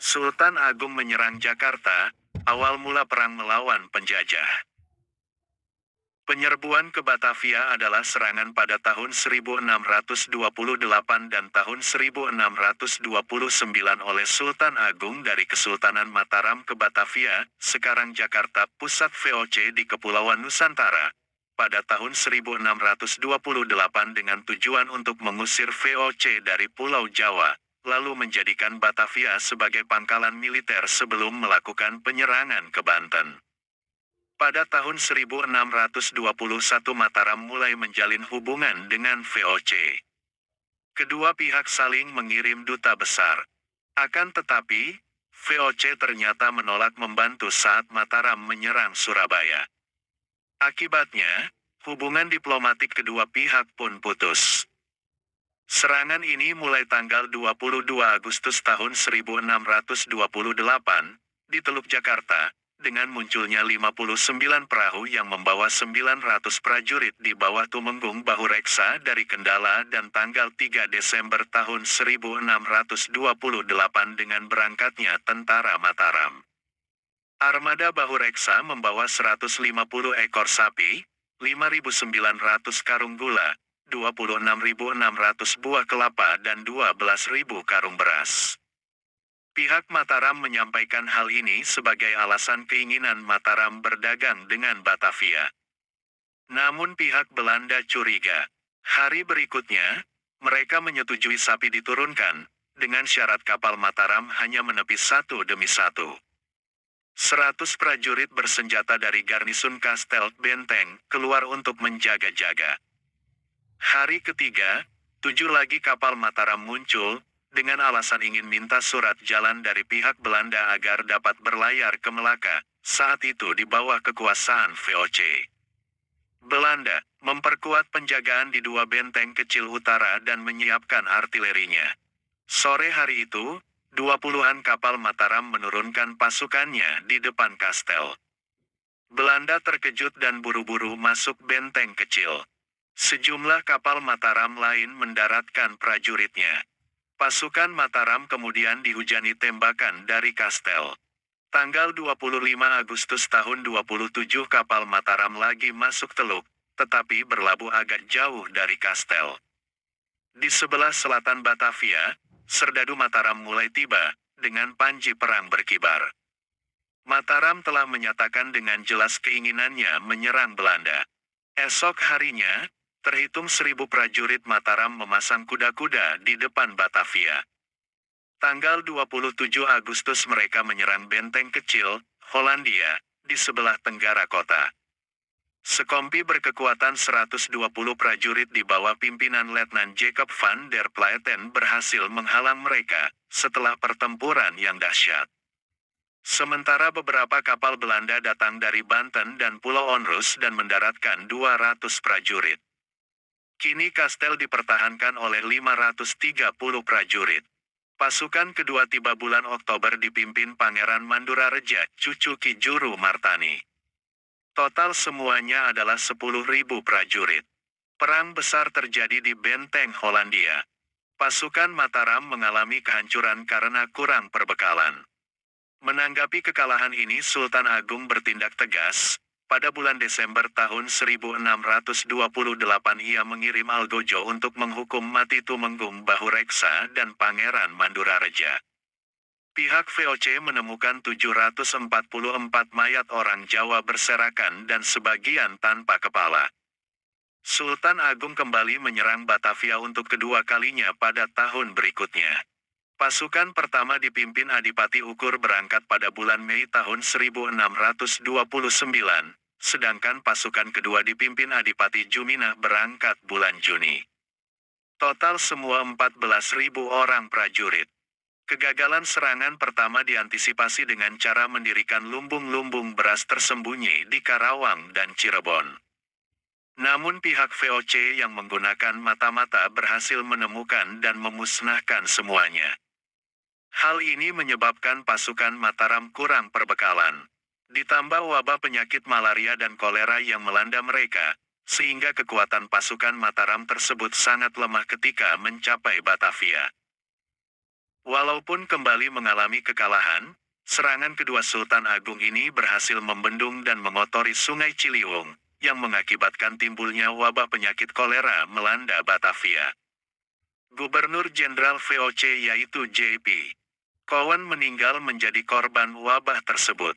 Sultan Agung menyerang Jakarta, awal mula perang melawan penjajah. Penyerbuan ke Batavia adalah serangan pada tahun 1628 dan tahun 1629 oleh Sultan Agung dari Kesultanan Mataram ke Batavia, sekarang Jakarta, pusat VOC di Kepulauan Nusantara, pada tahun 1628 dengan tujuan untuk mengusir VOC dari Pulau Jawa, lalu menjadikan Batavia sebagai pangkalan militer sebelum melakukan penyerangan ke Banten. Pada tahun 1621 Mataram mulai menjalin hubungan dengan VOC. Kedua pihak saling mengirim duta besar. Akan tetapi, VOC ternyata menolak membantu saat Mataram menyerang Surabaya. Akibatnya, hubungan diplomatik kedua pihak pun putus. Serangan ini mulai tanggal 22 Agustus tahun 1628, di Teluk Jakarta, dengan munculnya 59 perahu yang membawa 900 prajurit di bawah Tumenggung Bahureksa dari Kendala dan tanggal 3 Desember tahun 1628 dengan berangkatnya tentara Mataram. Armada Bahureksa membawa 150 ekor sapi, 5.900 karung gula, 26.600 buah kelapa dan 12.000 karung beras. Pihak Mataram menyampaikan hal ini sebagai alasan keinginan Mataram berdagang dengan Batavia. Namun pihak Belanda curiga. Hari berikutnya, mereka menyetujui sapi diturunkan, dengan syarat kapal Mataram hanya menepis satu demi satu. 100 prajurit bersenjata dari garnisun Kastel Benteng keluar untuk menjaga-jaga. Hari ketiga, 7 lagi kapal Mataram muncul, dengan alasan ingin minta surat jalan dari pihak Belanda agar dapat berlayar ke Melaka, saat itu di bawah kekuasaan VOC. Belanda memperkuat penjagaan di dua benteng kecil utara dan menyiapkan artilerinya. Sore hari itu, 20-an kapal Mataram menurunkan pasukannya di depan kastel. Belanda terkejut dan buru-buru masuk benteng kecil. Sejumlah kapal Mataram lain mendaratkan prajuritnya. Pasukan Mataram kemudian dihujani tembakan dari kastel. Tanggal 25 Agustus tahun 27 kapal Mataram lagi masuk teluk, tetapi berlabuh agak jauh dari kastel. Di sebelah selatan Batavia, serdadu Mataram mulai tiba, dengan panji perang berkibar. Mataram telah menyatakan dengan jelas keinginannya menyerang Belanda. Esok harinya, terhitung 1.000 prajurit Mataram memasang kuda-kuda di depan Batavia. Tanggal 27 Agustus mereka menyerang benteng kecil, Hollandia, di sebelah tenggara kota. Sekompi berkekuatan 120 prajurit di bawah pimpinan Letnan Jacob van der Plaeten berhasil menghalang mereka, setelah pertempuran yang dahsyat. Sementara beberapa kapal Belanda datang dari Banten dan Pulau Onrus dan mendaratkan 200 prajurit. Kini kastel dipertahankan oleh 530 prajurit. Pasukan kedua tiba bulan Oktober dipimpin Pangeran Mandura Reja, cucu Ki Juru Martani. Total semuanya adalah 10.000 prajurit. Perang besar terjadi di benteng Hollandia. Pasukan Mataram mengalami kehancuran karena kurang perbekalan. Menanggapi kekalahan ini Sultan Agung bertindak tegas. Pada bulan Desember tahun 1628 ia mengirim Algojo untuk menghukum mati Tumenggung Bahureksa dan Pangeran Mandura Reja. Pihak VOC menemukan 744 mayat orang Jawa berserakan dan sebagian tanpa kepala. Sultan Agung kembali menyerang Batavia untuk kedua kalinya pada tahun berikutnya. Pasukan pertama dipimpin Adipati Ukur berangkat pada bulan Mei tahun 1629, sedangkan pasukan kedua dipimpin Adipati Juminah berangkat bulan Juni. Total semua 14.000 orang prajurit. Kegagalan serangan pertama diantisipasi dengan cara mendirikan lumbung-lumbung beras tersembunyi di Karawang dan Cirebon. Namun pihak VOC yang menggunakan mata-mata berhasil menemukan dan memusnahkan semuanya. Hal ini menyebabkan pasukan Mataram kurang perbekalan. Ditambah wabah penyakit malaria dan kolera yang melanda mereka, sehingga kekuatan pasukan Mataram tersebut sangat lemah ketika mencapai Batavia. Walaupun kembali mengalami kekalahan, serangan kedua Sultan Agung ini berhasil membendung dan mengotori Sungai Ciliwung, yang mengakibatkan timbulnya wabah penyakit kolera melanda Batavia. Gubernur Jenderal VOC yaitu J.P. Cowan meninggal menjadi korban wabah tersebut.